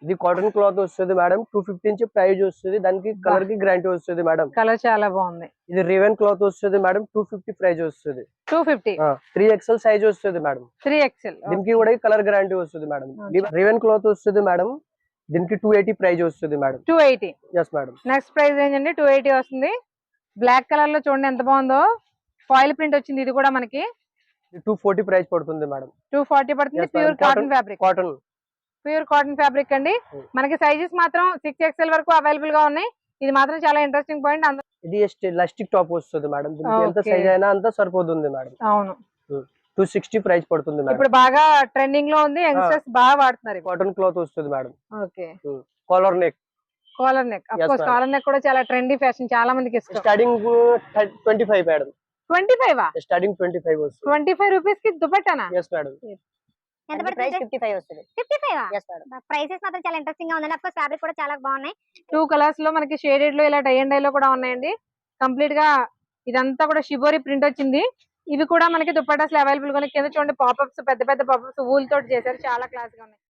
ఇది cotton cloth వస్తుంది madam 250 నుంచి ప్రైస్ వస్తుంది దానికి కలర్ కి గ్యారంటీ వస్తుంది మేడం కలర్ చాలా బాగుంది ఇది రేవెన్ క్లాత్ వస్తుంది మేడం 250 ప్రైస్ వస్తుంది 250 3XL సైజ్ వస్తుంది మేడం 3XL దీనికి కూడా కలర్ గ్యారంటీ వస్తుంది మేడం రేవెన్ క్లాత్ వస్తుంది మేడం దీనికి 280 ప్రైస్ వస్తుంది madam 280 yes madam next price range అండి 280 వస్తుంది బ్లాక్ కలర్ లో చూడండి ఎంత బాగుందో ఫాయిల్ ప్రింట్ వచ్చింది ఇది కూడా మనకి 240 ప్రైస్ పడుతుంది మేడం 240 పడుతుంది pure cotton fabric pure cotton fabric అండి మనకి సైజెస్ మాత్రం 6XL వరకు అవైలబుల్ గా ఉన్నాయి ఇది మాత్రం చాలా ఇంట్రెస్టింగ్ పాయింట్ ఇది ఎలాస్టిక్ టాప్ వస్తుంది మేడం దీనికి ఎంత సైజ్ అయినా అంత సరిపోతుంది మేడం అవును 260 ప్రైస్ పడుతుంది మేడం ఇప్పుడు బాగా ట్రెండింగ్ లో ఉంది యంగ్స్టర్స్ బాగా వాడుతున్నారు కాటన్ క్లాత్ వస్తుంది madam okay collar neck of course collar neck కూడా చాలా ట్రెండీ ఫ్యాషన్ చాలా మందికి ఇష్టం స్టార్టింగ్ 25 మేడం 25 స్టార్టింగ్ 25 వస్తుంది 25 రూపీస్ కి దుపట్టానా yes మేడం ఎంత ప్రైస్ 55 వస్తుంది 55 yes మేడం ప్రైసెస్ మాత్రం చాలా ఇంట్రెస్టింగ్ గా ఉంది ఆఫ్ కోర్స్ ఫ్యాబ్రిక్ కూడా చాలా బాగున్నాయి 2 కలర్స్ లో మనకి షేడెడ్ లో ఇలా టై అండ్ డై లో కూడా ఉన్నాయండి కంప్లీట్ గా ఇదంతా కూడా షిబోరి ప్రింట్ వచ్చింది ఇవి కూడా మనకి దుపట్టాస్ అవైలబుల్ గా కింద చూడండి పాపప్స్ పెద్ద పెద్ద పాపప్స్ ఊల్ తోటి చేశారు చాలా క్లాస్ గా ఉన్నాయి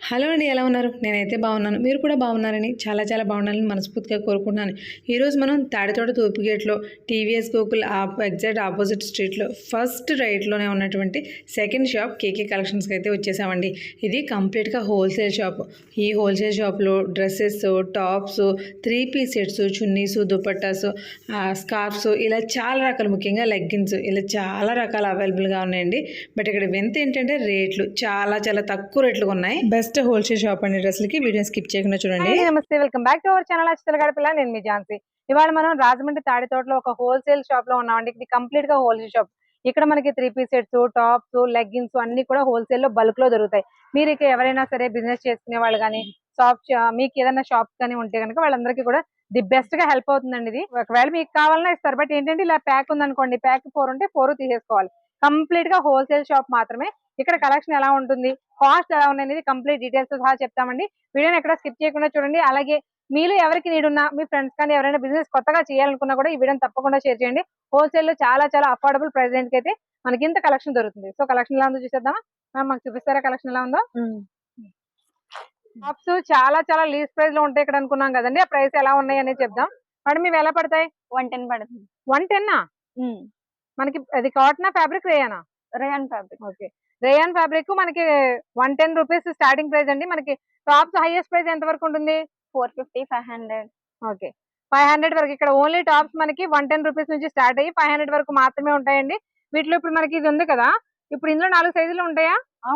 హలో అండి ఎలా ఉన్నారు నేనైతే బాగున్నాను మీరు కూడా బాగున్నారని చాలా బాగున్నారని మనస్ఫూర్తిగా కోరుకుంటున్నాను ఈరోజు మనం తాడితోట తూర్పుగేట్లో టీవీఎస్ గోకుల్ ఎగ్జాక్ట్ ఆపోజిట్ స్ట్రీట్లో ఫస్ట్ రైట్లోనే ఉన్నటువంటి సెకండ్ షాప్ కేకే కలెక్షన్స్కి అయితే వచ్చేసామండి ఇది కంప్లీట్గా హోల్సేల్ షాప్ ఈ హోల్సేల్ షాప్లో dresses tops 3-piece sets chunnis dupattas scarfs ఇలా చాలా రకాలు ముఖ్యంగా లెగ్గిన్స్ ఇలా చాలా రకాలు అవైలబుల్గా ఉన్నాయండి బట్ ఇక్కడ వింత ఏంటంటే రేట్లు చాలా తక్కువ రేట్లుగా ఉన్నాయి బెస్ట్ హోల్సేల్ షాప్ అండి డ్రెస్లకి వీడియో స్కిప్ చేయకుండా చూడండి నమస్తే welcome back to our channel అచ్చితల గడపల నేను మీ ఝాన్సీ ఇవాళ మనం రాజమండ్రి తాడితోటలో ఒక హోల్సేల్ షాప్ లో ఉన్నామండి ఇది కంప్లీట్ గా హోల్సేల్ షాప్ ఇక్కడ మనకి 3-piece సెట్స్ టాప్స్ లెగ్గిన్స్ అన్ని కూడా హోల్సేల్ లో బల్క్ లో దొరుకుతాయి మీరు ఇక ఎవరైనా సరే బిజినెస్ చేసుకునే వాళ్ళు కానీ మీకు ఏదైనా షాప్స్ కానీ ఉంటే కనుక వాళ్ళందరికీ కూడా ది బెస్ట్ గా హెల్ప్ అవుతుందండి ఇది ఒకవేళ మీకు కావాలన్నా ఇస్తారు బట్ ఏంటంటే ఇలా ప్యాక్ ఉందనుకోండి ప్యాక్ 4 ఉంటే 4 తీసేసుకోవాలి కంప్లీట్ గా హోల్సేల్ షాప్ మాత్రమే ఇక్కడ కలెక్షన్ ఎలా ఉంటుంది కాస్ట్ ఎలా ఉంది అనేది కంప్లీట్ డీటెయిల్స్ తో సహా చెప్తామండి వీడియోని ఎక్కడ స్కిప్ చేయకుండా చూడండి అలాగే మీలో ఎవరికి నీడ్ ఉన్నా మీ ఫ్రెండ్స్ కానీ ఎవరైనా బిజినెస్ కొత్తగా చేయాలనుకున్నా కూడా ఈ వీడియోని తప్పకుండా షేర్ చేయండి హోల్సేల్ లో చాలా అఫోర్డబుల్ ప్రైస్ కి అయితే మనకి ఇంత కలెక్షన్ దొరుకుతుంది సో కలెక్షన్ ఎలా ఉందో చూసేద్దామా మ్యామ్ మాకు చూపిస్తారా కలెక్షన్ ఎలా ఉందో టాప్స్ చాలా లీస్ట్ ప్రైస్ లో ఉంటాయి ఇక్కడ అనుకున్నాం కదండి ఆ ప్రైస్ ఎలా ఉన్నాయి అనేది చెప్దాం మేడం ఇవి ఎలా పడతాయి 110 పడుతుంది 110 మనకి అది కాటన్ ఫ్యాబ్రిక్ రేయానా rayon fabric okay rayon fabric మనకి 110 రూపీస్ స్టార్టింగ్ ప్రైస్ అండి మనకి టాప్స్ హైయెస్ట్ ప్రైస్ ఎంత వరకు ఉంటుంది 450 500 ఓకే 500 వరకు ఇక్కడ ఓన్లీ టాప్స్ మనకి 110 రూపీస్ నుంచి స్టార్ట్ అయ్యి 500 వరకు మాత్రమే ఉంటాయండి వీటిలో ఇప్పుడు మనకి ఇది ఉంది కదా ఇప్పుడు ఇందులో 4 సైజులు ఉంటాయా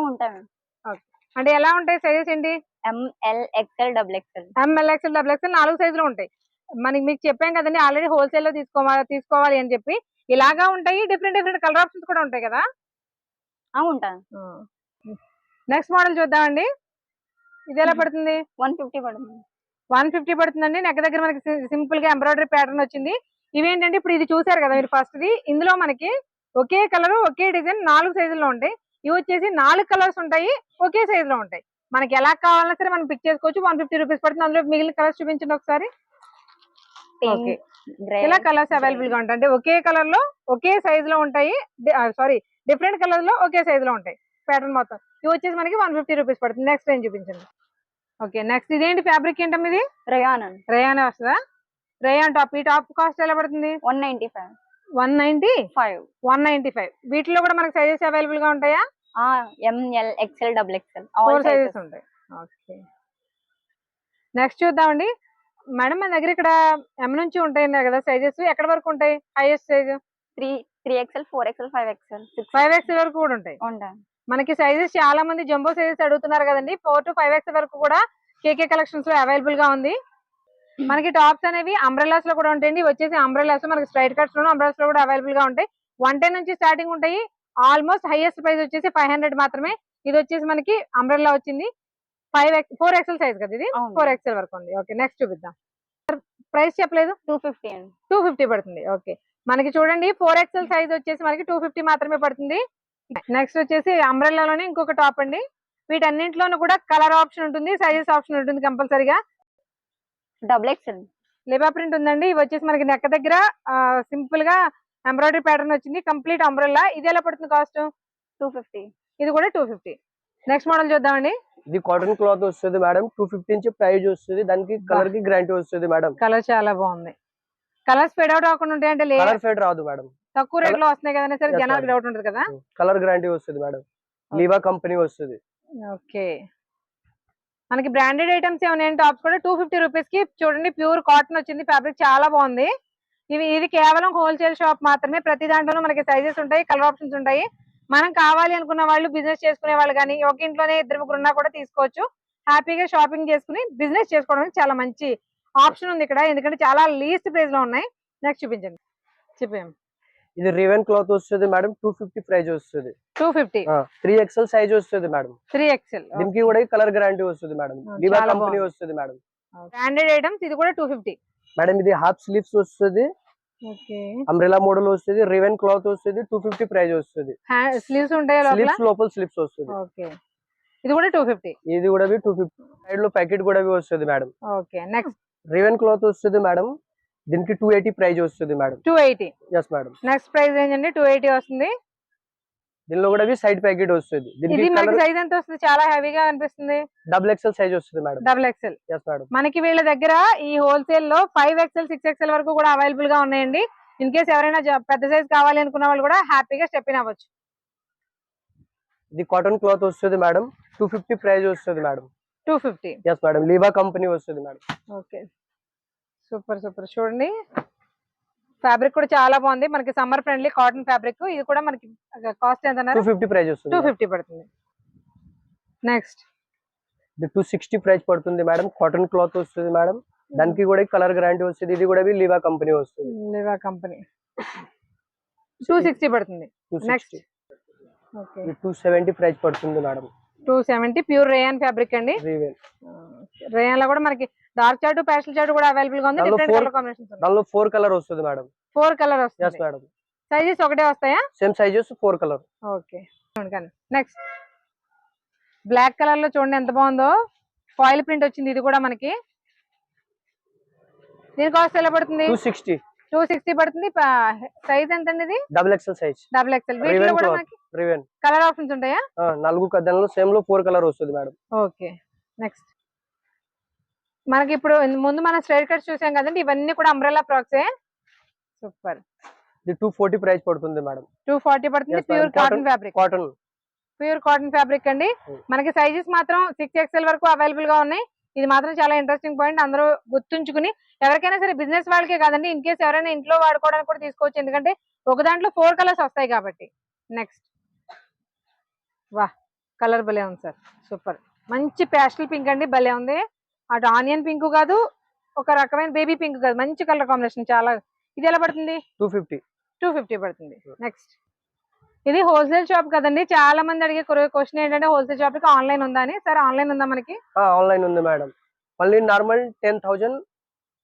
ఉంటాయి అంటే ఎలా ఉంటాయి సైజెస్ ఏంటి ML XL XXL ML XL XXL 4 సైజులు ఉంటాయి మీకు చెప్పాం కదండి ఆల్రెడీ హోల్సేల్ లో తీసుకోవాలి అని చెప్పి ఇలాగా ఉంటాయి డిఫరెంట్ కలర్ ఆప్షన్స్ కూడా ఉంటాయి కదా ఉంటాయి నెక్స్ట్ మోడల్ చూద్దామండి ఇది ఎలా పడుతుంది 150 పడుతుంది 150 పడుతుందండి నెక్ దగ్గర మనకి సింపుల్ గా ఎంబ్రాయిడరీ ప్యాటర్న్ వచ్చింది ఇవేంటంటే ఇప్పుడు ఇది చూసారు కదా మీరు ఫస్ట్ ది ఇందులో మనకి ఒకే కలర్ ఒకే డిజైన్ 4 సైజుల్లో ఉంటాయి ఇవి వచ్చేసి 4 కలర్స్ ఉంటాయి ఒకే సైజ్ లో ఉంటాయి మనకి ఎలా కావాలన్నా సరే మనం పిక్ చేసుకోవచ్చు 150 రూపీస్ పడుతుంది అందులో మిగిలిన కలర్స్ చూపించండి ఒకసారి ఓకే ఇలా కలర్స్ అవైలబుల్ గా ఉంటాయి అంటే ఒకే కలర్ లో ఒకే సైజ్ లో ఉంటాయి సారీ డిఫరెంట్ కలర్ లో ఒకే సైజ్ లో ఉంటాయి ప్యాటర్న్ మొత్తం ఇవి వచ్చేసి మనకి 150 రూపీస్ పడుతుంది నెక్స్ట్ ఏం చూపించండి ఓకే నెక్స్ట్ ఇదేంటి ఫ్యాబ్రిక్ ఏంటమ్మా ఇది రేయాన్ వస్తుందా రేయాన్ టాప్ ఈ టాప్ కాస్ట్ ఎలా పడుతుంది 195 వీటిలో కూడా మనకి సైజెస్ అవైలబుల్ గా ఉంటాయా ML XL XXL 4 సైజెస్ ఉంటాయి ఓకే నెక్స్ట్ చూద్దామండి మేడం మన దగ్గర ఇక్కడ M నుంచి ఉంటాయి కదా సైజెస్ ఎక్కడ వరకు ఉంటాయి highest size 3XL 4XL 5XL 5XL వరకు కూడా ఉంటాయి మనకి సైజెస్ చాలా మంది జంబో సైజెస్ అడుగుతున్నారు కదండి 4 to 5XL వరకు కూడా కేకే కలెక్షన్స్ లో అవైలబుల్ గా ఉంది మనకి టాప్స్ అనేవి అంబ్రెల్లాస్ లో కూడా ఉంటాయండి వచ్చేసి అంబ్రెల్లాస్ మనకి స్ట్రైట్ కట్స్ లో అంబ్రెల్లాస్ లో కూడా అవైలబుల్ గా ఉంటాయి 110 నుంచి స్టార్టింగ్ ఉంటాయి ఆల్మోస్ట్ హైయెస్ట్ ప్రైస్ వచ్చేసి 500 మాత్రమే ఇది వచ్చేసి మనకి అంబ్రెల్లా వచ్చింది 4XL సైజ్ కదా ఇది 4XL వరకు ఉంది ఓకే నెక్స్ట్ చూపిద్దాం ప్రైస్ చెప్పలేదు 250 పడుతుంది ఓకే మనకి చూడండి 4XL సైజ్ వచ్చేసి మనకి 250 మాత్రమే పడుతుంది నెక్స్ట్ వచ్చేసి అంబ్రెల్లాలోనే ఇంకొక టాప్ అండి వీటన్నింటిలోనూ కూడా కలర్ ఆప్షన్ ఉంటుంది సైజెస్ ఆప్షన్ ఉంటుంది కంపల్సరీగా XXL లేబా ప్రింట్ ఉందండి ఇవి వచ్చేసి మనకి నెక్ దగ్గర సింపుల్ గా ఎంబ్రాయిడరీ ప్యాటర్న్ వచ్చింది కంప్లీట్ అంబ్రెల్లా ఇది ఎలా పడుతుంది కాస్ట్ 250 ఇది కూడా 250 నెక్స్ట్ మోడల్ చూద్దామండి ఇది కాటన్ క్లాత్ వస్తుంది మేడం, 250 నుంచి ప్రైస్ వస్తుంది, దానికి కలర్ కి గ్యారంటీ వస్తుంది మేడం. కలర్ చాలా బాగుంది. కలర్స్ ఫేడ్ అవుట్ అవ్వకుండా ఉంటాయంటే కలర్ ఫేడ్ రాదు మేడం, తక్కువ రేట్ లో వస్తున్నాయి కదా సరే, Yes, జనాలకు madam. డౌట్ ఉంటుంది కదా. కలర్ గ్యారంటీ వస్తుంది మేడం, లీవా కంపెనీ వస్తుంది. ఓకే, మనకి బ్రాండెడ్ ఐటమ్స్ ఏమైనా టాప్స్ కూడా 250 రూపీస్ కి చూడండి, ప్యూర్ కాటన్ వచ్చింది, ఫ్యాబ్రిక్ చాలా బాగుంది. ఇది కేవలం హోల్సేల్ షాప్ మాత్రమే, ప్రతి దాంట్లోనూ మనకి సైజెస్ ఉంటాయి, కలర్ ఆప్షన్స్ ఉంటాయి. మనం కావాలి అనుకున్న వాళ్ళు, బిజినెస్ చేసుకునే వాళ్ళు కానీ ఒక ఇంట్లోనే 2-3 ఉన్నా కూడా తీసుకోవచ్చు. హ్యాపీగా షాపింగ్ చేసుకుని బిజినెస్ చేసుకోవడానికి చాలా మంచి ఆప్షన్ ఉంది ఇక్కడ, ఎందుకంటే చాలా లీస్ట్ ప్రైస్ లో ఉన్నాయి. నెక్స్ట్ చూపించండి, చెప్పాము. ఇది రివెన్ క్లాత్ వస్తుంది మేడం, 250 ప్రైస్ వస్తుంది. 250 3XL సైజ్ వస్తుంది మేడం, 3XL. దీనికి కూడా కలర్ గ్యారంటీ వస్తుంది మేడం, లీవా చాలా కంపెనీ బాగుంది. వస్తుంది మేడం. బ్రాండెడ్ ఐటమ్స్, ఇది కూడా 250. మేడం ఇది హాఫ్ స్లీవ్స్ వస్తుంది, ఓకే, అంబ్రెలా మోడల్ వస్తుంది, రివెన్ క్లాత్ వస్తుంది, 250 ప్రైస్ వస్తుంది. స్లీవ్స్ ఉంటాయి లోపల. స్లీవ్స్ లోపల స్లీవ్స్ వస్తుంది. ఓకే, ఇది కూడా 250. ఇది కూడా 250. సైడ్ లో ప్యాకెట్ కూడా వస్తుంది మేడం. ఓకే, నెక్స్ట్ రివెన్ క్లాత్ వస్తుంది మేడం, దీనికి 280 ప్రైస్ వస్తుంది madam. 280. Yes madam. Next price range అండి 280 వస్తుంది. దీనిలో కూడా సైడ్ ప్యాకెట్ వస్తుంది. ఇది దీనికి మనకి సైజ్ ఎంత వస్తుంది? చాలా హెవీగా అనిపిస్తుంది. XXL సైజ్ వస్తుంది మేడం. XXL. Yes madam. మనకి వీళ్ళ దగ్గర ఈ హోల్సేల్ లో 5XL 6XL వరకు కూడా అవైలబుల్ గా ఉన్నాయండి. ఇన్ కేస్ ఎవరైనా పెద్ద సైజ్ కావాలి అనుకున్న వాళ్ళు కూడా హ్యాపీగా స్టెప్ ఇన్ అవ్వచ్చు. ఇది కాటన్ క్లాత్ వస్తుంది మేడం, 250 ప్రైస్ వస్తుంది మేడం. 250. ఎస్ మేడం, లీవా కంపెనీ వస్తుంది మేడం. Okay, super super. చూడండి, ఫ్యాబ్రిక్ కూడా చాలా బాగుంది, మనకి సమ్మర్ ఫ్రెండ్లీ కాటన్ ఫ్యాబ్రిక్. ఇది కూడా మనకి కాస్ట్ ఎంత అన్నారు? 250 ప్రైస్ వస్తుంది. 250 పడుతుంది. నెక్స్ట్ ఇది 260 ప్రైస్ పడుతుంది మేడం, కాటన్ క్లాత్ వస్తుంది మేడం, దానికి కూడా కలర్ గ్యారంటీ వస్తుంది. ఇది కూడా లీవా కంపెనీ వస్తుంది. లివా కంపెనీ 260 పడుతుంది. 260. నెక్స్ట్ ఓకే, 270 ప్రైస్ పడుతుంది మేడం. 270 ప్యూర్ రేయాన్ ఫ్యాబ్రిక్ అండి. రివెన్ రేయాన్ లో కూడా మనకి డార్క్ చార్ట్, ప్యాస్టల్ చార్ట్ కూడా అవైలబుల్ గా ఉంది. దానిలో డిఫరెంట్ four- కలర్ కాంబినేషన్స్ ఉన్నాయి. దానిలో 4 కలర్ వస్తుంది మేడం. 4 కలర్ ఎస్ వస్తుంది. మేడం. సైజెస్ ఒకటే వస్తాయా? Same sizes 4 colour. Okay, next black colour లో చూడండి ఎంత బాగుందో, ఫాయిల్ ప్రింట్ వచ్చింది. ఇది కూడా మనకి దీని కాస్ట్ ఎలా పడుతుంది? 260 పడుతుంది. సైజ్ ఎంత అండి ఇది? XXL size. XXL. వీటిలో కూడా మనకి రివెన్ కలర్ ఆప్షన్స్ ఉంటాయా? 4 దానిలో సేమ్ లో 4 కలర్ వస్తుంది మేడం. ఓకే, నెక్స్ట్ మనకి ఇప్పుడు ముందు మనం స్ట్రైట్ కట్స్ చూసాం కదండి, ఇవన్నీ కూడా అంబ్రెల్లా ఫ్రాక్సే. సూపర్. ఇది 240 ప్రైస్ పడుతుంది మేడం. 240 పడుతుంది. Yes, pure madam. Cotton fabric. Cotton. Pure cotton fabric అండి. మనకి సైజెస్ మాత్రం 6XL వరకు అవైలబుల్ గా ఉన్నాయి. ఇది మాత్రం చాలా ఇంట్రెస్టింగ్ పాయింట్, అందరూ గుర్తుంచుకుని ఎవరికైనా సరే, బిజినెస్ వాళ్ళకే కాదండి, ఇన్ కేసు ఎవరైనా ఇంట్లో వాడుకోవడానికి కూడా తీసుకోవచ్చు, ఎందుకంటే ఒక దాంట్లో 4 కలర్స్ వస్తాయి కాబట్టి. నెక్స్ట్, వా, కలర్ భలే ఉంది సార్, సూపర్. మంచి ప్యాస్టల్ పింక్ అండి, భలే ఉంది. అటు ఆనియన్ పింక్ కాదు, ఒక రకమైన బేబీ పింక్ కాదు, మంచి కలర్ కాంబినేషన్. చాలా. ఇది ఎలా పడుతుంది? 250 పడుతుంది. నెక్స్ట్, ఇది హోల్సేల్ షాప్ కదండి, చాలా మంది అడిగే క్వశ్చన్ ఏంటంటే హోల్సేల్ షాప్ కి ఆన్లైన్ ఉందా అని. సరే, ఆన్లైన్ ఉందా మనకి? ఆన్లైన్ ఉంది మేడం, మళ్ళీ నార్మల్ 10,000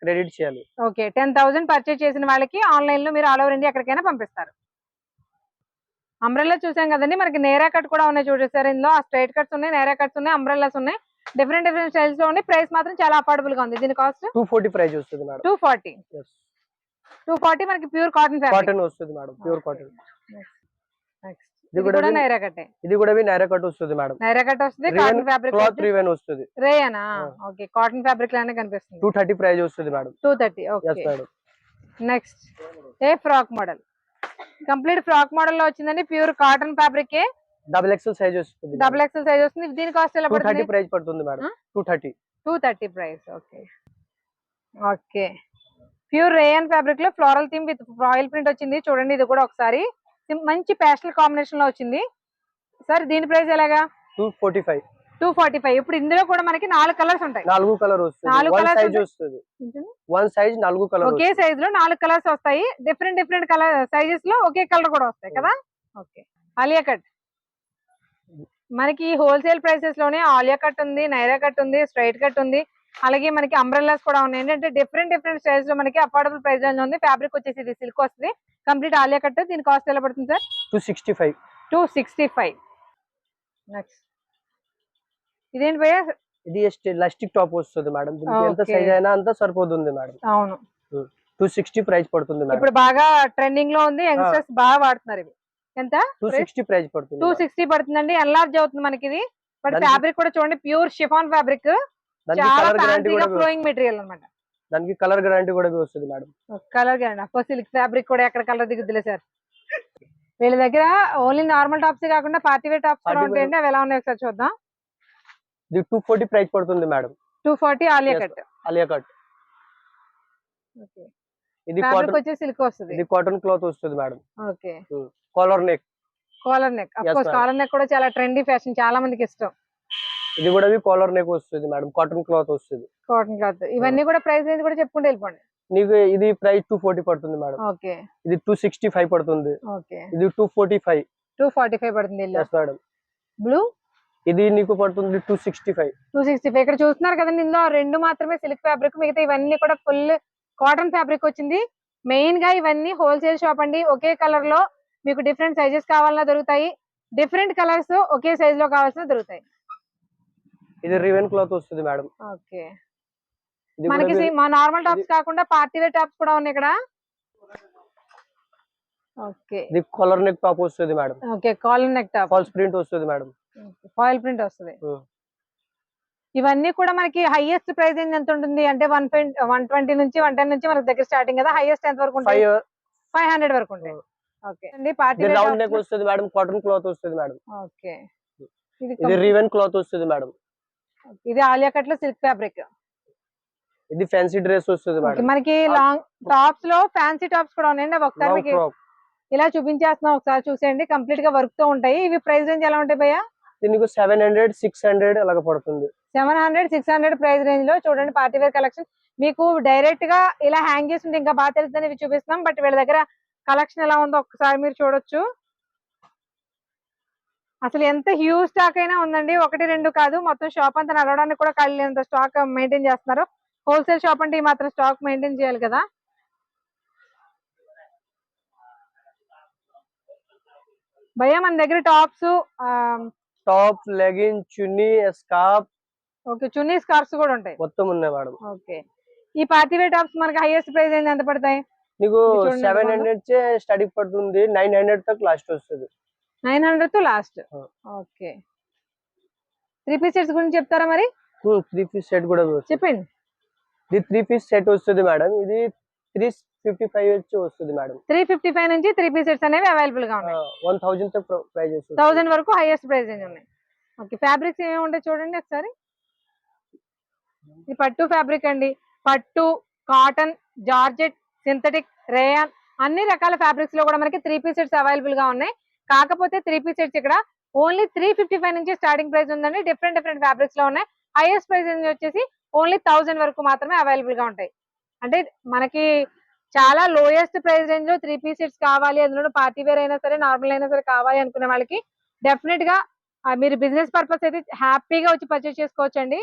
క్రెడిట్ చేయాలి. ఓకే, 10,000 పర్చేజ్ చేసిన వాళ్ళకి ఆన్లైన్ లో మీరు ఆల్ ఓవర్ ఇండియా ఎక్కడికైనా పంపిస్తారు. అంబ్రెల్లా చూసాం కదండి, మనకి నేరా కట్ కూడా ఉన్నాయి చూసేసారు. ఇందులో స్ట్రైట్ కట్స్ ఉన్నాయి, నేరా కట్స్ ఉన్నాయి, అంబ్రెల్లాస్ ఉన్నాయి, డిఫరెంట్ స్టైల్స్ లో ఉన్నాయి. ప్రైస్ మాత్రం చాలా అఫోర్డబుల్ గా ఉంది. దీని కాస్ట్ 240 ప్రైస్ వస్తుంది మేడం. 240. 240 మనకి ప్యూర్ కాటన్ ఫ్యాబ్రిక్. కాటన్ వస్తుంది మేడం, ప్యూర్ కాటన్. ఇది కూడా నైరా కట్టే. ఇది కూడా నైరా కట్ వస్తుంది మేడం. నైరా కట్ వస్తుంది, కాటన్ ఫ్యాబ్రిక్. క్లాత్ రివెన్ వస్తుంది. రేయానా? ఓకే, కాటన్ ఫ్యాబ్రిక్ లానే కనిపిస్తుంది. 230 ప్రైస్ వస్తుంది madam. 230. Yes okay, madam. Next frock model, complete frock model లో వచ్చిందండి, pure cotton fabric. XXL size వస్తుంది. XXL సైజ్ వస్తుంది. దీని కాస్ట్ ఎలా పడుతుంది? 230 ప్రైస్ పడుతుంది madam. 230 price. Okay okay, pure rayon fabric లో floral theme with royal print వచ్చింది. చూడండి, ఇది కూడా ఒకసారి మంచి ప్యాస్టల్ కాంబినేషన్ లో వచ్చింది. సార్, దీని ప్రైస్ ఎలాగా? 245. ఇప్పుడు ఇందులో కూడా మనకి 4 కలర్స్ ఉంటాయి. 4 కలర్ వస్తుంది. 1 సైజ్ వస్తుంది. 1 సైజ్ 4 కలర్. ఒకే సైజ్ లో 4 కలర్స్ వస్తాయి. డిఫరెంట్ కలర్ సైజెస్ లో ఒకే కలర్ కూడా వస్తాయి కదా. Okay, Alia cut. మనకి హోల్సేల్ ప్రైసెస్ లోనే ఆలియా కట్ ఉంది, నైరా కట్ ఉంది, స్ట్రైట్ కట్ ఉంది, అలాగే మనకి అంబ్రెల్లాస్ కూడా ఉన్నాయి. ఏంటంటే డిఫరెంట్ స్టైల్స్ లో మనకి అఫోర్డబుల్ ప్రైస్ లో ఉంది. ఫ్యాబ్రిక్ వచ్చేసి ఇది సిల్క్ వస్తుంది, కంప్లీట్ ఆలియా కట్. దీని కాస్ట్ ఎలా పడుతుంది సార్? 265. నెక్స్ట్, ఇదేంటి భయ్యా? ఇది ఎలాస్టిక్ టాప్ వస్తుంది మేడం. దీనికి ఎంత Okay. సైజ్ అయినా అంత సరిపోతుంది మేడం. అవును, 260 ప్రైస్ పడుతుంది మేడం. ఇప్పుడు బాగా ట్రెండింగ్ లో ఉంది, యంగ్స్టర్స్ బాగా వాడుతున్నారు. ఇవి ఎంత? 260 ప్రైస్ పడుతుంది. 260 పడుతుందండి. ఎన్లార్జ్ అవుతుంది మనకి ఇది. బట్ దానికి- ఫ్యాబ్రిక్ కూడా చూడండి ప్యూర్ షిఫాన్ ఫ్యాబ్రిక్, దానికి చాలా కలర్ గ్యారంటీ ఫ్యాన్సీగా కూడా ఫ్లోయింగ్ మెటీరియల్ అన్నమాట. దానికి కలర్ గ్యారంటీ కూడా వస్తుంది madam. Colour guarantee of course silk fabric కూడా ఎక్కడ కలర్ దిగుద్దులే సార్. వీళ్ళ దగ్గర ఓన్లీ నార్మల్ టాప్స్ కాకుండా పార్టీ వేర్ టాప్స్ కూడా Party wear- ఉంటాయండి. అవి ఎలా ఉన్నాయి ఒకసారి చూద్దాం. ఇది 240 ప్రైస్ పడుతుంది madam. 240 Alia Yes, cut. Alia cut. ఇది ఫ్యాబ్రిక్ కాటన్, వచ్చి సిల్క్ వస్తుంది. ఇది కాటన్ క్లాత్ వస్తుంది madam. Okay, collar neck. Collar neck of course ma'am. Collar neck కూడా చాలా ట్రెండీ ఫ్యాషన్, చాలా మందికి ఇష్టం. ఇది కూడా కాలర్ నెక్ వస్తుంది మేడం, కాటన్ క్లాత్ వస్తుంది. కాటన్ క్లాత్ ఇవన్నీ కూడా ప్రైస్ రేంజ్ కూడా చెప్పుకుంటూ వెళ్ళిపోండి. నీకు ఇది ప్రైస్ 240 పడుతుంది మేడం. ఓకే, ఇది 265 పడుతుంది. ఓకే, ఇది 245. 245 పడుతుంది. yes madam. బ్లూ ఇది నీకు పడుతుంది 265. 265. ఇక్కడ చూస్తున్నారు కదండి, ఇందులో రెండు మాత్రమే సిల్క్ ఫ్యాబ్రిక్, మిగతా ఇవన్నీ కూడా ఫుల్ కాటన్ ఫ్యాబ్రిక్ వచ్చింది. మెయిన్ గా ఇవన్నీ హోల్సేల్ షాప్ అండి. ఒకే కలర్ లో మీకు డిఫరెంట్ సైజెస్ కావాలన్నా దొరుకుతాయి, డిఫరెంట్ కలర్స్ ఒకే సైజ్ లో కావాల్సిన దొరుకుతాయి. ఇది రివెన్ క్లాత్ వస్తుంది మేడం. ఓకే, ఇది మనకి కూడా మా నార్మల్ టాప్స్ కాకుండా పార్టీ వేర్ టాప్స్ కూడా ఉన్నాయి ఇక్కడ. ఓకే, ఇది కాలర్ నెక్ టాప్ వస్తుంది madam. Okay, collar neck top, false print వస్తుంది మేడం. ఫాయిల్ ప్రింట్ వస్తుంది. ఇవన్నీ కూడా మనకి హైయెస్ట్ ప్రైస్ ఎంత ఉంటుంది అంటే 120 నుంచి 110 నుంచి మనకి దగ్గర స్టార్టింగ్ కదా. హైయెస్ట్ ఎంత వరకు ఉంటుంది? 500 వరకు ఉంటాయి. ఓకే అండి, పార్టీ ఇది వేర్ రౌండ్ నెక్ టాప్స్. వస్తుంది మేడం, కాటన్ క్లాత్ వస్తుంది మేడం. ఓకే, ఇది రివెన్ క్లాత్ వస్తుంది మేడం. ఇది ఆలియా కట్ లో సిల్క్ ఫ్యాబ్రిక్. ఇది ఫ్యాన్సీ డ్రెస్ వస్తుంది మేడం. మనకి లాంగ్ టాప్స్ లో ఫ్యాన్సీ టాప్స్ కూడా ఉన్నాయండి. అవి ఒకసారి లాంగ్ మీకు ఫ్రాక్. ఇలా చూపించేస్తున్నాం, ఒకసారి చూసేయండి. కంప్లీట్ గా వర్క్ తో ఉంటాయి. ఇవి ప్రైస్ రేంజ్ ఎలా ఉంటాయి భయ్యా? దీనికి 700 600 అలాగ పడుతుంది. 700 600 ప్రైస్ రేంజ్ లో చూడండి పార్టీ వేర్ కలెక్షన్. మీకు డైరెక్ట్ గా ఇలా హ్యాంగ్ చేసి ఉంటే ఇంకా బాగా తెలుస్తుంది, ఇవి చూపిస్తున్నాం. బట్ వీళ్ళ దగ్గర కలెక్షన్ ఎలా ఉందో ఒకసారి మీరు చూడొచ్చు. అసలు ఎంత హ్యూజ్ స్టాక్ అయినా ఉందండి, 1 2 కాదు, మొత్తం షాప్ అంతా నడవడానికి కూడా కలిగినంత స్టాక్ మెయింటైన్ చేస్తున్నారు. హోల్సేల్ షాప్ అంటే ఈ మాత్రం స్టాక్ మెయింటైన్ చేయాలి కదా. భయ్యా మన దగ్గర టాప్స్, టాప్, లెగిన్, చున్నీ, స్కార్ఫ్ ఓకే, చున్నీ స్కార్ఫ్స్ కూడా ఉంటాయి. మొత్తం ఉన్నాయి మేడం. ఓకే, ఈ పార్టీ వేర్ టాప్స్ మనకి హైయెస్ట్ ప్రైస్ ఎంత పడతాయి? నీకు ఇది చూడండి 700 చే స్టడీ పడుతుంది, 900 తక్ లాస్ట్ వస్తుంది. 900 తో లాస్ట్. ఓకే, 3 పీస్ సెట్స్ గురించి చెప్తారా మరి? 3 పీస్ సెట్ కూడా వస్తుంది. చెప్పండి. ఇది 3 పీస్ సెట్ వస్తుంది మేడం. ఇది 355 వచ్చి వస్తుంది మేడం. 355 నుంచి 3 పీస్ సెట్స్ అనేవి అవైలబుల్ గా ఉన్నాయి. 1000 తక్ ప్రైస్ వస్తుంది. 1000 వరకు హైయెస్ట్ ప్రైస్ రేంజ్ ఉన్నాయి. ఓకే, ఫ్యాబ్రిక్స్ ఏమేమి ఉంటాయి చూడండి ఒకసారి. ఇది పట్టు ఫ్యాబ్రిక్ అండి. పట్టు, కాటన్, జార్జెట్, సింథటిక్, రేయాన్ అన్ని రకాల ఫ్యాబ్రిక్స్ లో కూడా మనకి 3 పీస్ సెట్స్ అవైలబుల్ గా ఉన్నాయి. కాకపోతే 3 పీస్ సెట్స్ ఇక్కడ ఓన్లీ 355 నుంచి స్టార్టింగ్ ప్రైస్ ఉందండి. డిఫరెంట్ డిఫరెంట్ ఫ్యాబ్రిక్స్ లో ఉన్నాయి. హైయెస్ట్ ప్రైస్ వచ్చేసి ఓన్లీ 1000 వరకు మాత్రమే అవైలబుల్ గా ఉంటాయి. అంటే మనకి చాలా లోయెస్ట్ ప్రైస్ రేంజ్ లో 3 పీస్ సెట్స్ కావాలి, అందులో పార్టీ వేర్ అయినా సరే నార్మల్ అయినా సరే కావాలి అనుకునే వాళ్ళకి డెఫినెట్ గా మీరు బిజినెస్ పర్పస్ అయితే హ్యాపీగా వచ్చి పర్చేస్ చేసుకోవచ్చు అండి.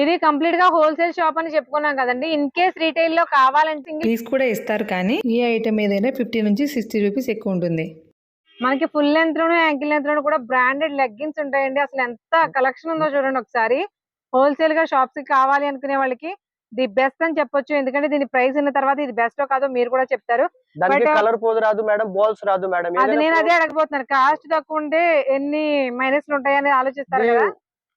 ఇది కంప్లీట్ గా హోల్సేల్ షాప్ అని చెప్పుకున్నాం కదండి. ఇన్ కేస్ రీటైల్ లో కావాలంటే పీస్ కూడా ఇస్తారు, కానీ ఈ ఐటమ్ ఏదైనా 50 నుంచి 60 రూపీస్ ఎక్కువ ఉంటుంది. మనకి ఫుల్ లెంత్ లోను యాంకిల్ లెంత్ లోను కూడా బ్రాండెడ్ లెగ్గిన్స్ ఉంటాయండి. అసలు ఎంత కలెక్షన్ ఉందో చూడండి ఒకసారి. హోల్సేల్ గా షాప్స్ కి కావాలి అనుకునే వాళ్ళకి ది బెస్ట్ అని చెప్పొచ్చు. ఎందుకంటే దీని ప్రైస్ ఉన్న తర్వాత ఇది బెస్ట్ కాదో మీరు కూడా చెప్తారు. దానికి But- కలర్ పోదు రాదు మేడం, బాల్స్ రాదు మేడం. అది నేను అదే అడగబోతున్నాను. కాస్ట్ తక్కువ ఉంటే ఎన్ని మైనస్లు ఉంటాయని ఆలోచిస్తారు కదా.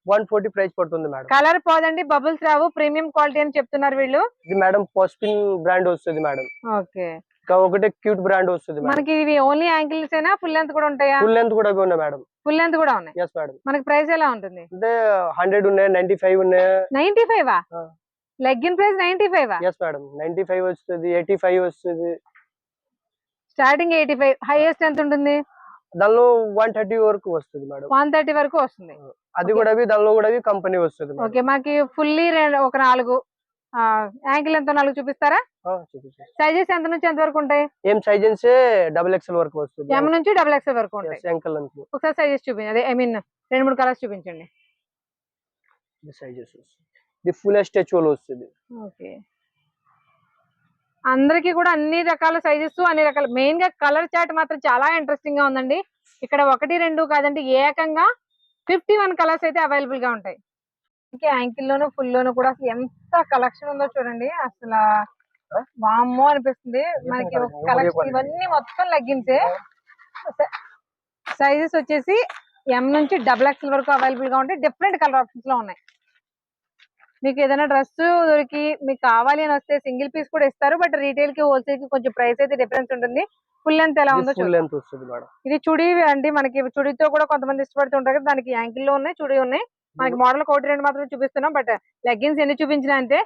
140 ప్రైస్ పడుతుంది మేడం. కలర్ పోదండి, బబుల్స్ రావు, ప్రీమియం క్వాలిటీ అని చెప్తున్నారు వీళ్ళు. ఇది మేడం పాస్పిన్ బ్రాండ్ వస్తుంది మేడం. ఓకే, ఇంకా ఒకటే క్యూట్ బ్రాండ్ వస్తుంది మేడం. మనకి ఇవి ఓన్లీ యాంకిల్స్ అయినా ఫుల్ లెంత్ కూడా ఉంటాయా? ఫుల్ లెంత్ కూడా ఉన్నాయి మేడం. ఫుల్ లెంత్ కూడా ఉన్నాయి. Yes madam. మనకి ప్రైస్ ఎలా ఉంటుంది? అంటే 100 ఉన్నాయి, 95 ఉన్నాయి. 95 ఆ. Legging price 95 yes madam. 95 వస్తుంది, 85 వస్తుంది. స్టార్టింగ్ 85. హైయెస్ట్ ఎంత ఉంటుంది? దానిలో 130 వరకు వస్తుంది మేడం. 130 వరకు వస్తుంది. అది కూడా దానిలో కూడా కంపెనీ వస్తుంది మేడం. ఓకే, మనకి ఫుల్లీ ఒక 4 యాంకిల్ ఎంత 4 చూపిస్తారా? చూపించండి. సైజెస్ ఎంత నుంచి ఎంత వరకు ఉంటాయి? ఏం సైజెస్ XXL వరకు వస్తుంది. M నుంచి XXL వరకు ఉంటాయి. యాంకల్ అంత ఒకసారి సైజెస్ చూపించండి. అదే ఐ మీన్ 2-3 కలర్స్ చూపించండి. సైజెస్ వస్తుంది. ఇది ఫుల్ స్టాచ్యూల్ వస్తుంది. ఓకే, అందరికి కూడా అన్ని రకాల సైజెస్, అన్ని రకాల మెయిన్ గా కలర్ చార్ట్ మాత్రం చాలా ఇంట్రెస్టింగ్ గా ఉందండి. ఇక్కడ 1 2 కాదండి, ఏకంగా 51 కలర్స్ అయితే అవైలబుల్ గా ఉంటాయి. ఇంకా యాంకిల్ లోను ఫుల్ లోను కూడా అసలు ఎంత కలెక్షన్ ఉందో చూడండి. అసలు వామ్మో అనిపిస్తుంది మనకి. ఒక కలెక్షన్ ఇవన్నీ మొత్తం లెగ్గిన్సే. సైజెస్ వచ్చేసి ఎం నుంచి XXL వరకు అవైలబుల్ గా ఉంటాయి. డిఫరెంట్ కలర్ ఆప్షన్స్ లో ఉన్నాయి. మీకు ఏదైనా డ్రెస్ దొరికి మీకు కావాలి అని వస్తే సింగిల్ పీస్ కూడా ఇస్తారు. బట్ రీటైల్ కి హోల్సేల్ కి కొంచెం ప్రైస్ అయితే డిఫరెన్స్ ఉంటుంది. ఫుల్ లెంత్ ఎలా ఉందో ఫుల్ చూడండి. లెంత్ వస్తుంది మేడం. ఇది చుడీ అండి. మనకి చుడీతో కూడా కొంతమంది ఇష్టపడుతుంటారు కదా, దానికి యాంకిల్ లో ఉన్నాయి, చుడీ ఉన్నాయి. మనకి మోడల్ కోటి రెండు మాత్రం చూపిస్తున్నాం. బట్ లెగ్గిన్స్ ఎన్ని చూపించినా అంటే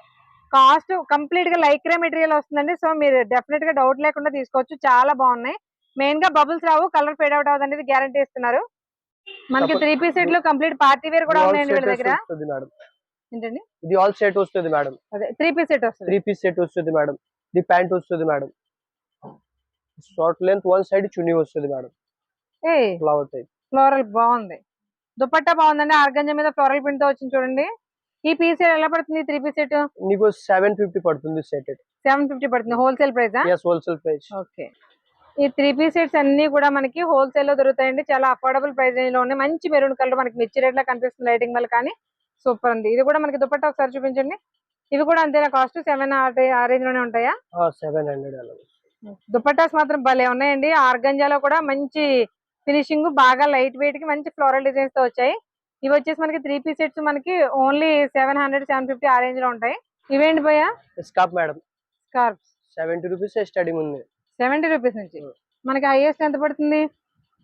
కాస్ట్ కంప్లీట్ గా లైక్రా మెటీరియల్ వస్తుందండి. సో మీరు డెఫినెట్ గా డౌట్ లేకుండా తీసుకోవచ్చు. చాలా బాగున్నాయి. మెయిన్ గా బబుల్స్ రావు, కలర్ ఫేడ్ అవుట్ అవుతుంది అనేది గ్యారంటీ ఇస్తున్నారు. మనకి 3 పీస్ సెట్ లో కంప్లీట్ పార్టీ వేర్ కూడా ఉన్నాయండి వీళ్ళ దగ్గర. ఏంటండి ఇది ఆల్ సెట్ వస్తుంది మేడం. అదే 3 పీస్ సెట్ వస్తుంది. 3 పీస్ సెట్ వస్తుంది మేడం. ఇది ప్యాంట్ వస్తుంది madam. Short length one side chunni వస్తుంది మేడం. ఫ్లవర్ టైప్ ఫ్లోరల్ బాగుంది. దుపట్టా బాగుందండి. ఆర్గంజా మీద ఫ్లోరల్ ప్రింట్ తో వచ్చింది చూడండి. ఈ పీస్ ఎలా పడుతుంది? 3 పీస్ సెట్ నీకు 750 పడుతుంది. సెట్ 750 పడుతుంది. Wholesale price? yes wholesale price. Okay. ఈ 3 పీస్ సెట్స్ అన్ని కూడా మనకి హోల్సేల్ లో దొరుకుతాయండి. చాలా అఫోర్డబుల్ ప్రైస్ లో ఉన్నాయి. మంచి మెరూన్ కలర్ మనకి మిర్చి రేట్ లా కనిపిస్తుంది లైటింగ్ వల్ల, కానీ సూపర్ ఉంది. ఇది కూడా మనకి దుపట్టా ఒకసారి చూపించండి. ఇవి కూడా అంతేనా కాస్ట్? 7 ఆ రేంజ్ లోనే ఉంటాయా? 700 అలా. దుపట్టాస్ మాత్రం భలే ఉన్నాయండి. ఆర్గంజాలో కూడా మంచి ఫినిషింగ్, బాగా లైట్ వెయిట్ కి మంచి ఫ్లోరల్ డిజైన్స్ తో వచ్చాయి. ఇవి వచ్చేసి మనకి 3 పీస్ సెట్స్ మనకి ఓన్లీ 700 750 ఆ రేంజ్ లో ఉంటాయి. ఇవేంటి భయ్య? Scarf madam. Scarf 70 rupees starting ఉంది. 70 రూపీస్ నుంచి. మనకి హైయెస్ట్ ఎంత పడుతుంది?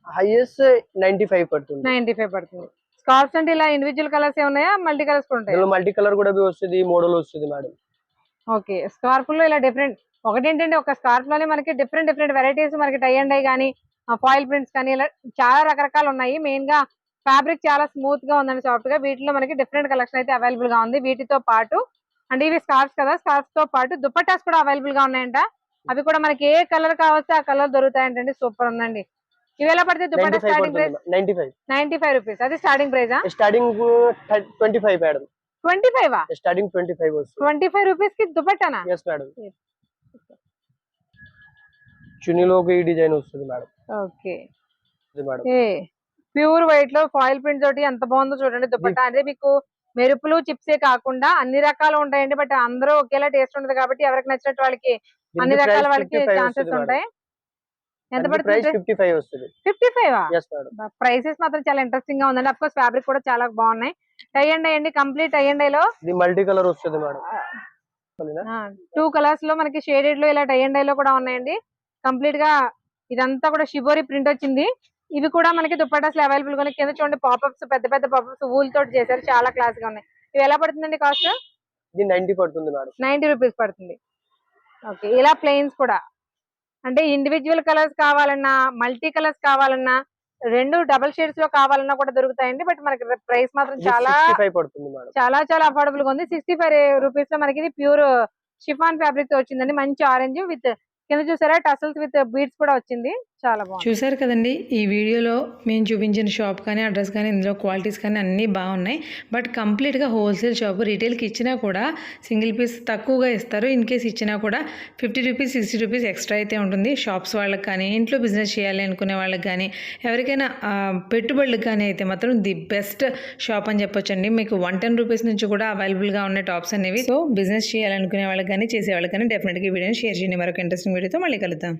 హైయెస్ట్ 95 పడుతుంది. 95 పడుతుంది. స్కార్ఫ్స్ అంటే ఇలా ఇండివిజువల్ కలర్స్ ఏ ఉన్నాయా, మల్టీ కలర్స్ కూడా ఉంటాయి? మల్టీ కలర్ కూడా వస్తుంది, మోడల్ వస్తుంది మేడం. ఓకే. స్కార్ఫ్ లో ఇలా డిఫరెంట్, ఒకటి ఏంటంటే ఒక స్కార్ఫ్ లోనే మనకి డిఫరెంట్ వెరైటీస్, మనకి టై అండ్ డై కానీ ఫాయిల్ ప్రింట్స్ కానీ ఇలా చాలా రకరకాలు ఉన్నాయి. మెయిన్ గా ఫ్యాబ్రిక్ చాలా స్మూత్ గా ఉందండి, సాఫ్ట్ గా. వీటిలో మనకి డిఫరెంట్ కలెక్షన్ అయితే అవైలబుల్ గా ఉంది. వీటితో పాటు అంటే ఇవి స్కార్ఫ్స్ కదా, స్కార్ఫ్స్ తో పాటు దుపట్టాస్ కూడా అవైలబుల్ గా ఉన్నాయంట. అవి కూడా మనకి ఏ కలర్ కావస్తే ఆ కలర్ దొరుకుతాయంటండి. సూపర్ ఉందండి. ఇవి ఎలా పడితే దుపట్టా స్టార్టింగ్ ప్రైస్? 95 రూపీస్. అది starting price? Starting 25 madam. 25 starting 25 వస్తుంది. 25 రూపీస్ కి దుపట్టానా? yes madam. చున్నీలో ఈ డిజైన్ వస్తుంది madam. Okay madam. Pure white లో ఫాయిల్ ప్రింట్ తోటి ఎంత బాగుందో చూడండి దుపట్టా. అంటే మీకు మెరుపులు చిప్సే కాకుండా అన్ని రకాలు ఉంటాయండి. బట్ అందరూ ఒకేలా టేస్ట్ ఉంటుంది కాబట్టి ఎవరికి నచ్చినట్టు వాళ్ళకి అన్ని రకాల వాళ్ళకి ఛాన్సెస్ ఉంటాయి. ఎంత పడుతుంది? 55 వస్తుంది. 55 yes మేడం. ప్రైసెస్ మాత్రం చాలా ఇంట్రెస్టింగ్ గా ఉందండి. అఫ్ కోర్స్ ఫ్యాబ్రిక్ కూడా చాలా బాగున్నాయి. టై అండ్ డై అండి, కంప్లీట్ టై అండ్ డై లో. ఇది మల్టీ కలర్ వస్తుంది మేడం. 2 కలర్స్ లో మనకి షేడెడ్ లో ఇలా టై అండ్ డై లో కూడా ఉన్నాయండి. కంప్లీట్ గా ఇదంతా కూడా షిబోరి ప్రింట్ వచ్చింది. ఇవి కూడా మనకి దుపట్టాస్ అవైలబుల్ గా ఉన్నాయి. కింద చూడండి పాపప్స్, పెద్ద పెద్ద పాపప్స్ వూల్ తోటి చేశారు, చాలా క్లాస్ గా ఉన్నాయి. ఇవి ఎలా పడుతుందండి కాస్ట్? ఇది 90 పడుతుంది మేడం. 90 రూపీస్ పడుతుంది. ఓకే. ఇలా ప్లెయిన్స్ కూడా అంటే ఇండివిజువల్ కలర్స్ కావాలన్నా, మల్టీ కలర్స్ కావాలన్నా, 2 డబుల్ షేడ్స్ లో కావాలన్నా కూడా దొరుకుతాయండి. బట్ మనకి ప్రైస్ మాత్రం చాలా పడుతుంది మేడం. చాలా అఫోర్డబుల్ గా ఉంది. 65 రూపీస్ లో మనకి ఇది ప్యూర్ షిఫాన్ ఫ్యాబ్రిక్ తో వచ్చిందండి. మంచి ఆరెంజ్ విత్ కింద చూసారా టసల్స్ విత్ బీడ్స్ కూడా వచ్చింది. చాలా బాగుంది. చూసారు కదండి, ఈ వీడియోలో మేము చూపించిన షాప్ కానీ అడ్రస్ కానీ ఇందులో క్వాలిటీస్ కానీ అన్నీ బాగున్నాయి. బట్ కంప్లీట్గా హోల్సేల్ షాప్. రీటైల్కి ఇచ్చినా కూడా సింగిల్ పీస్ తక్కువగా ఇస్తారు. ఇన్ కేస్ ఇచ్చినా కూడా 50 రూపీస్ 60 రూపీస్ ఎక్స్ట్రా అయితే ఉంటుంది. షాప్స్ వాళ్ళకి కానీ, ఇంట్లో బిజినెస్ చేయాలి అనుకునే వాళ్ళకి కానీ, ఎవరికైనా పెట్టుబడులకు కానీ అయితే మాత్రం ది బెస్ట్ షాప్ అని చెప్పొచ్చండి. మీకు 110 రూపీస్ నుంచి కూడా అవైలబుల్గా ఉన్న టాప్స్ అనేవి. సో బిజినెస్ చేయాలనుకునే వాళ్ళకి కానీ, చేసే వాళ్ళకి కానీ డెఫినెట్గా ఈ వీడియోని షేర్ చేయండి. మరొక ఇంట్రెస్టింగ్ వీడియోతో మళ్ళీ కలుద్దాం.